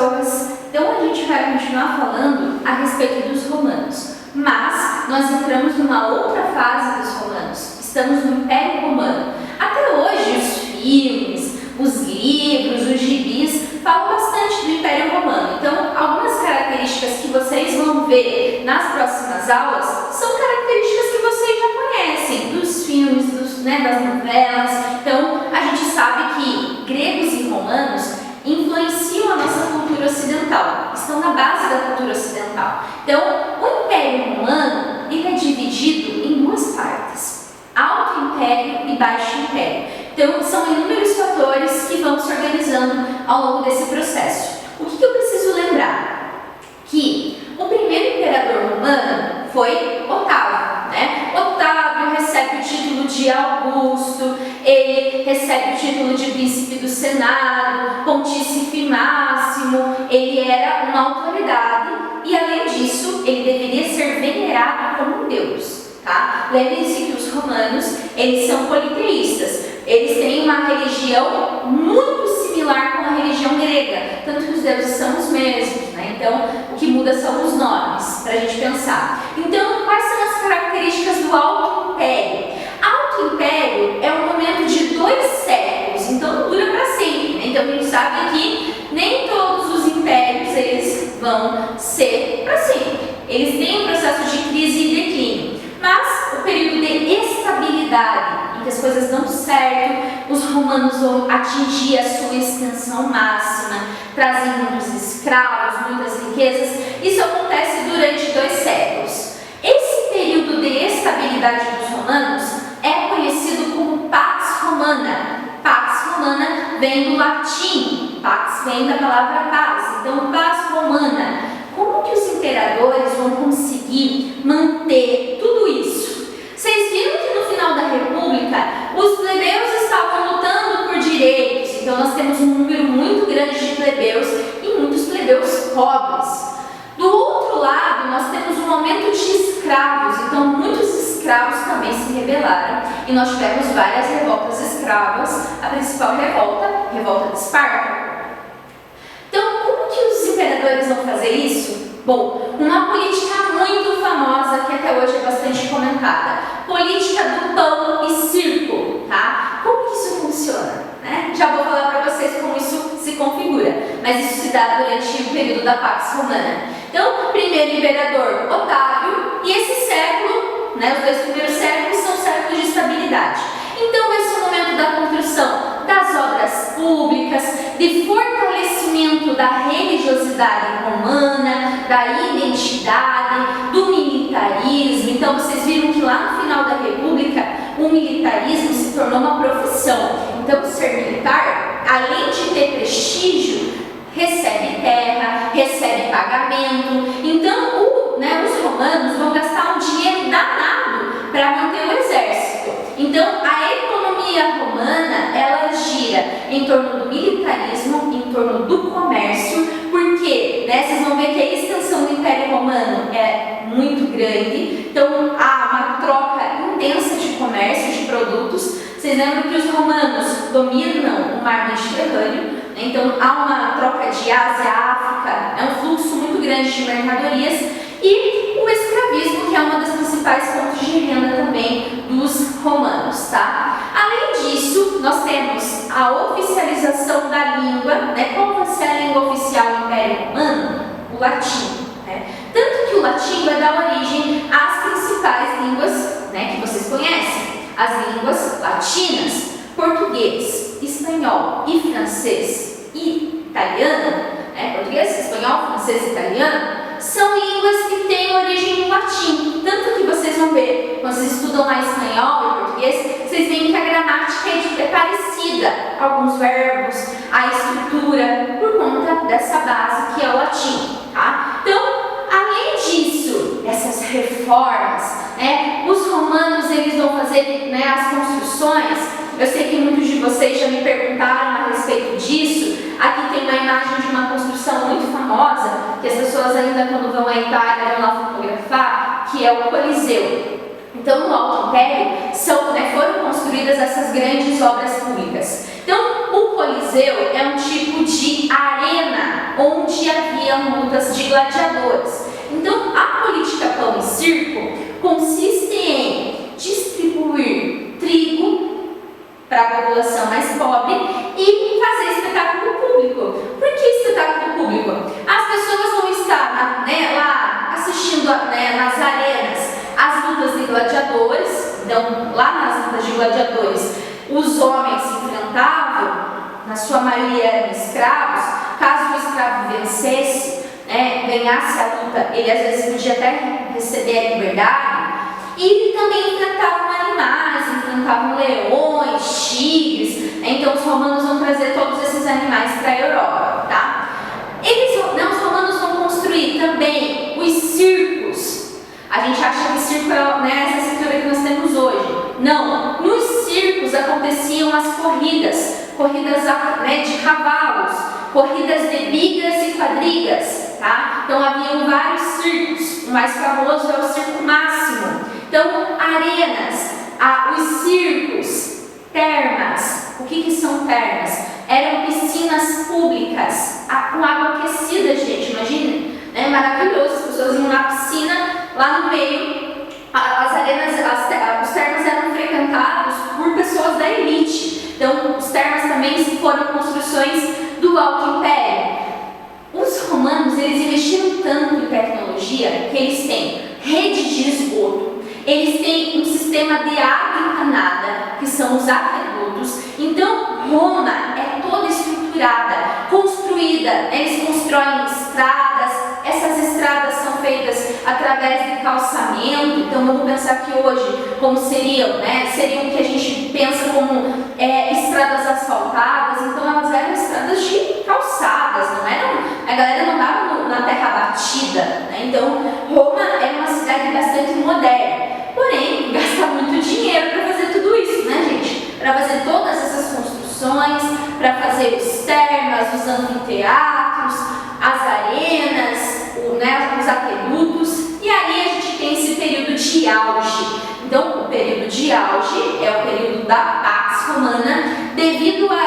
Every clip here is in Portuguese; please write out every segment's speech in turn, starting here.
pessoas! Então a gente vai continuar falando a respeito dos romanos, mas nós entramos numa outra fase dos romanos, estamos no Império Romano. Até hoje os filmes, os livros, os gibis falam bastante do Império Romano, então algumas características que vocês vão ver nas próximas aulas são características que vocês já conhecem, dos filmes, das novelas. Então a gente sabe que gregos e romanos influenciam a nossa cultura ocidental, estão na base da cultura ocidental. Então, o Império Romano ele é dividido em duas partes, Alto Império e Baixo Império. Então, são inúmeros fatores que vão se organizando ao longo desse processo. O que eu preciso lembrar? Que o primeiro imperador romano foi Otávio, né? Otávio recebe o título de Augusto, ele recebe o título de príncipe do Senado, pontífice máximo, ele era uma autoridade e, além disso, ele deveria ser venerado como um deus, tá? Lembrem-se que os romanos, eles são politeístas, eles têm uma religião muito similar com a religião grega, tanto que os deuses são os mesmos, né? Então, o que muda são os nomes, para a gente pensar. Então, quais são as características do Alto Império? Alto Império é um momento de 2 séculos, então não dura para sempre, né? Então, a gente sabe que nem todos os impérios eles vão ser para sempre. Eles têm um processo de crise e declínio, mas o período de estabilidade, em que as coisas dão certo, os romanos vão atingir a sua extensão máxima, trazem muitos escravos, muitas riquezas. Isso acontece durante 2 séculos. Esse período de estabilidade dos romanos é conhecido como Pax Romana. Pax Romana vem do latim, Pax vem da palavra paz, então paz romana. Como que os imperadores vão conseguir manter tudo isso? Vocês viram que no final da República os plebeus estavam lutando por direitos, então nós temos um número muito grande de plebeus e muitos plebeus pobres. Do outro lado, nós temos um aumento de escravos, então muitos escravos também se rebelaram e nós tivemos várias revoltas escravas, a principal revolta de Esparta. Então, como que os imperadores vão fazer isso? Bom, uma política muito famosa que até hoje é bastante comentada, política do pão e circo, tá? Como que isso funciona, né? Já vou falar para vocês como isso se configura, mas isso se dá durante o período da Pax Romana. Então, o primeiro imperador, Otávio, e esse século, né, os 2 primeiros séculos são séculos de estabilidade. Então, vai ser o momento da construção das obras públicas, de fortalecimento da religiosidade romana, da identidade, do militarismo. Então, vocês viram que lá no final da República, o militarismo se tornou uma profissão. Então, ser militar, além de ter prestígio, recebe terra, recebe pagamento. Então, os romanos vão gastar um dinheiro danado para manter o exército. Então, a economia romana, ela gira em torno do militarismo, em torno do comércio, porque vocês vão ver que a extensão do Império Romano é muito grande, então há uma troca intensa de comércio, de produtos. Vocês lembram que os romanos dominam o mar Mediterrâneo, então há uma troca de Ásia a África, é um fluxo muito grande de mercadorias, e o escravismo, que é uma das principais fontes de renda também dos romanos, tá? Além disso, nós temos a oficialização da língua, né? Qual vai ser a língua oficial do Império Romano? O latim, né? Tanto que o latim vai dar origem às principais línguas, né, que vocês conhecem, as línguas latinas, português, espanhol e francês e italiano, né? Português, espanhol, francês e italiano são línguas que têm origem no latim, tanto que vocês vão ver, quando vocês estudam lá espanhol e português, vocês veem que a gramática é parecida, alguns verbos, a estrutura, por conta dessa base que é o latim, tá? Então, além disso, dessas reformas, né, os romanos eles vão fazer, né, as construções. Eu sei que muitos de vocês já me perguntaram a respeito disso. Aqui tem uma imagem de uma construção muito famosa, que as pessoas ainda quando vão à Itália vão lá fotografar, que é o Coliseu. Então, no Alto Império, foram construídas essas grandes obras públicas. Então, o Coliseu é um tipo de arena onde haviam lutas de gladiadores. Então, a política pão e circo consiste em distribuir trigo para a população mais pobre e fazer espetáculo público. Por que espetáculo público? As pessoas vão estar lá assistindo nas arenas as lutas de gladiadores. Então, lá nas lutas de gladiadores, os homens se enfrentavam, na sua maioria eram escravos. Caso o escravo vencesse, ganhasse a luta, ele às vezes podia até receber a liberdade. E também enfrentavam animais, enfrentavam leões, tigres. Então os romanos vão trazer todos esses animais para a Europa, tá? Os romanos vão construir também os circos. A gente acha que circo é essa estrutura que nós temos hoje. Não, nos circos aconteciam as corridas de cavalos, corridas de bigas e quadrigas, tá? Então haviam vários circos, o mais famoso é o Circo Máximo. Então, arenas, os circos, termas. O que são termas? Eram piscinas públicas, com água aquecida, gente, imagina? É maravilhoso, as pessoas iam na piscina, lá no meio. As arenas, os termas eram frequentados por pessoas da elite. Então, os termas também foram construções do Alto Império. Os romanos, eles investiram tanto em tecnologia que eles têm rede de esgoto, eles têm um sistema de água encanada, que são os aquedutos. Então, Roma é toda estruturada, construída. Eles constroem estradas, essas estradas são feitas através de calçamento. Então, vamos pensar que hoje, como seriam o que a gente pensa como estradas asfaltadas. Então, elas eram estradas de calçadas, a galera não andava na terra batida, Então, Roma era uma cidade bastante moderna. Porém, gasta muito dinheiro para fazer tudo isso, gente? Para fazer todas essas construções, para fazer os termas, os anfiteatros, as arenas, os aquedutos. E aí a gente tem esse período de auge. Então, o período de auge é o período da Pax Romana, devido a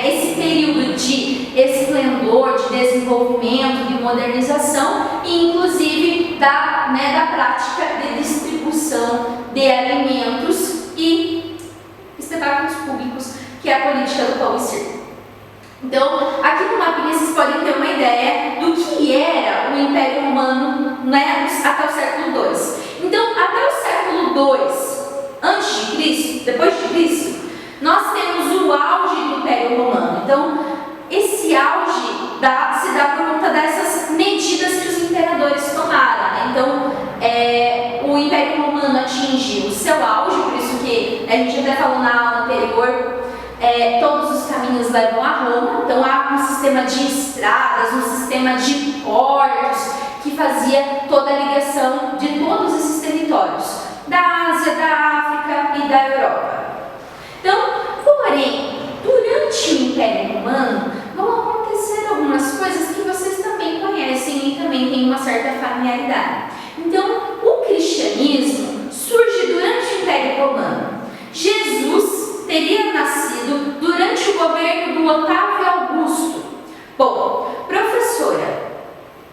esse período de esplendor, de desenvolvimento, de modernização e inclusive da prática de distribuição de alimentos e espetáculos públicos, que é a política do pão e circo. Então, aqui no mapinha vocês podem ter uma ideia do que era o Império Romano até o século II. Então, até o século II antes de Cristo, depois de Cristo, nós temos o auge do Império Romano. Então, esse auge se dá por conta dessas medidas que os imperadores tomaram. Então, o Império Romano atinge o seu auge, por isso que a gente até falou na aula anterior, todos os caminhos levam a Roma. Então, há um sistema de estradas, um sistema de portos que fazia toda a ligação de todos esses territórios, da Ásia, da África e da Europa. Então, porém, durante o Império Romano vão acontecer algumas coisas que vocês também conhecem e também têm uma certa familiaridade. Então, o cristianismo surge durante o Império Romano. Jesus teria nascido durante o governo do Otávio Augusto. Bom, professora,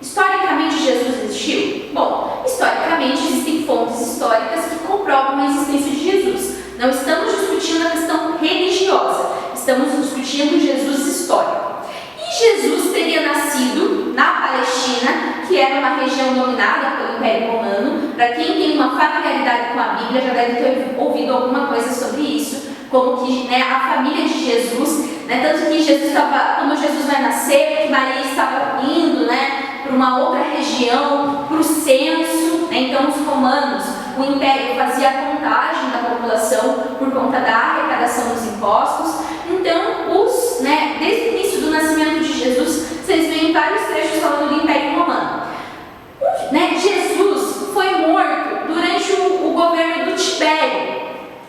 historicamente Jesus existiu? Bom, historicamente existem fontes históricas que comprovam a existência de Jesus. Não estamos discutindo a questão religiosa, estamos discutindo Jesus histórico. E Jesus teria nascido na Palestina, que era uma região dominada pelo Império Romano. Para quem tem uma familiaridade com a Bíblia, já deve ter ouvido alguma coisa sobre isso, como que a família de Jesus, tanto que Jesus quando Jesus vai nascer, Maria estava indo para uma outra região, para o censo. Então os romanos, o Império fazia a contagem da população por conta da arrecadação dos impostos. Então, desde o início do nascimento de Jesus, vocês veem vários trechos falando do Império Romano. Jesus foi morto durante o governo do Tibério,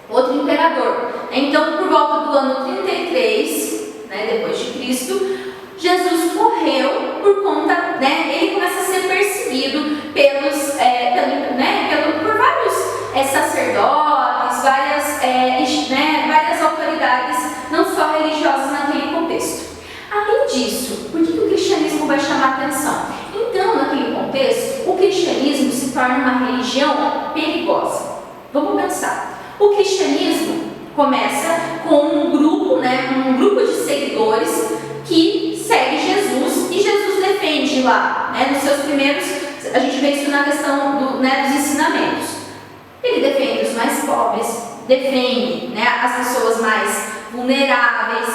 outro imperador. Então, por volta do ano 33, depois de Cristo, Jesus morreu por conta, ele começa a ser perseguido por vários sacerdotes, várias autoridades, não só religiosas naquele contexto. Além disso, por que o torna uma religião perigosa. Vamos pensar. O cristianismo começa com um grupo de seguidores que segue Jesus, e Jesus defende lá, nos seus primeiros, a gente vê isso na questão dos ensinamentos. Ele defende os mais pobres, defende as pessoas mais vulneráveis,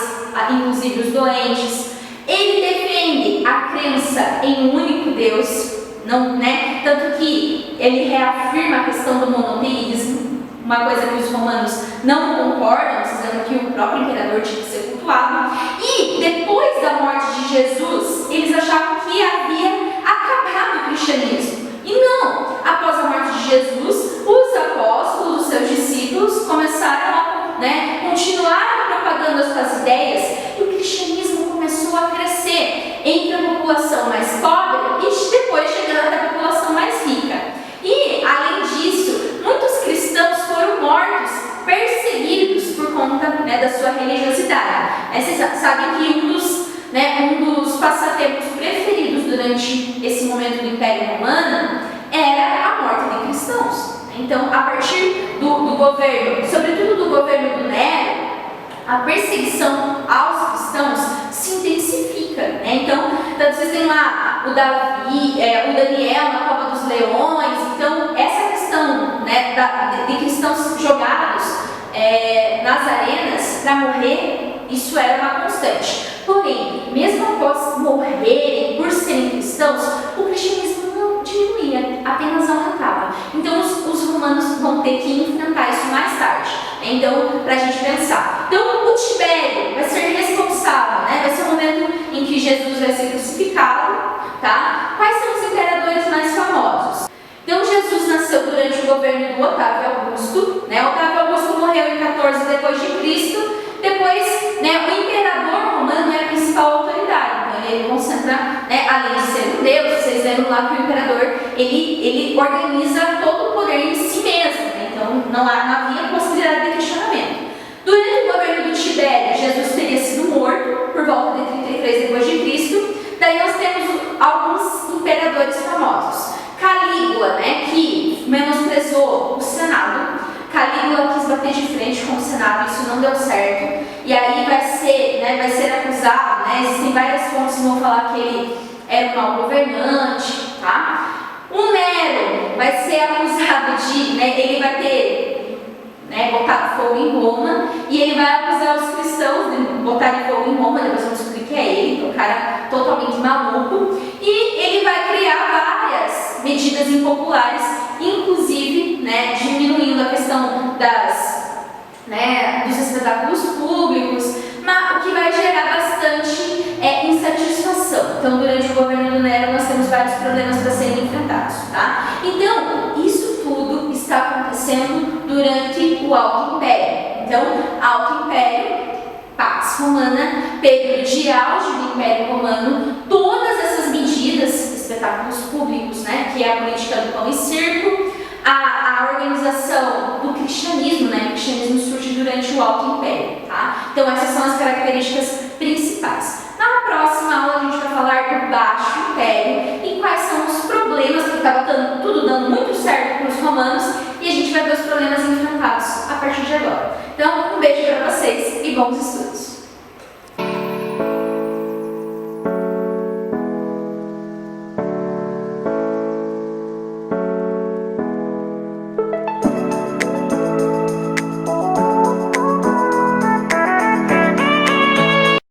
inclusive os doentes. Ele defende a crença em um único Deus, tanto que ele reafirma a questão do monoteísmo, uma coisa que os romanos não concordam, dizendo que o próprio imperador tinha que ser cultuado. E depois da morte de Jesus, eles achavam que havia acabado o cristianismo. E não! Após a morte de Jesus, os apóstolos, os seus discípulos, começaram a continuar propagando as suas ideias, e o cristianismo começou a crescer entre a população mais pobre e depois chegando até a população mais rica. E, além disso, muitos cristãos foram mortos, perseguidos por conta da sua religiosidade. Vocês sabem que um dos passatempos preferidos durante esse momento do Império Romano era a morte de cristãos. Então, a partir do governo, sobretudo do governo do Nero, a perseguição aos cristãos se intensifica. Então, vocês têm lá o Davi, o Daniel na Cova dos Leões. Então, essa questão de cristãos jogados nas arenas para morrer, isso era uma constante. Porém, mesmo após morrerem por serem cristãos, o cristianismo não diminuía, apenas aumentava. Então, os romanos vão ter que enfrentar isso mais tarde. Então, para a gente pensar. Então, o Tibério vai ser responsável, vai ser o momento em que Jesus vai ser crucificado, tá? Quais são os imperadores mais famosos? Então, Jesus nasceu durante o governo do Otávio Augusto, Otávio Augusto morreu em 14 depois de Cristo. Depois, o imperador romano é a principal autoridade. Então, ele concentra, além de ser um Deus, vocês lembram lá que o imperador, ele organiza todo o poder em si mesmo. Então, não havia possibilidade de questionamento. Durante o governo do Tibério, Jesus teria sido morto por volta de 33 depois de Cristo. Daí nós temos alguns imperadores famosos. Calígula, que menosprezou o Senado. Calígula quis bater de frente com o Senado, isso não deu certo. E aí vai ser acusado, existem várias fontes que vão falar que ele era um mau governante, tá? O Nero vai ser acusado de, ele vai ter botado fogo em Roma, e ele vai acusar os cristãos de botarem fogo em Roma. Depois vamos descobrir que é ele, um cara totalmente maluco. E ele vai criar várias medidas impopulares, inclusive diminuindo a questão dos espetáculos públicos, mas o que vai gerar bastante insatisfação. Então, durante o governo do Nero, nós temos vários problemas para serem enfrentados, tá? Então, isso tudo está acontecendo durante o Alto Império. Então, Alto Império, Pax Romana, período de auge do Império Romano, todas essas medidas, espetáculos públicos, que é a política do pão e circo, a organização do cristianismo, o cristianismo surge durante o Alto Império, tá? Então, essas são as características principais. Na próxima aula, a gente vai falar do Baixo Império e quais são os problemas, porque estava tudo dando muito certo para os romanos, e a gente vai ver os problemas enfrentados a partir de agora. Então, um beijo para vocês e bons estudos!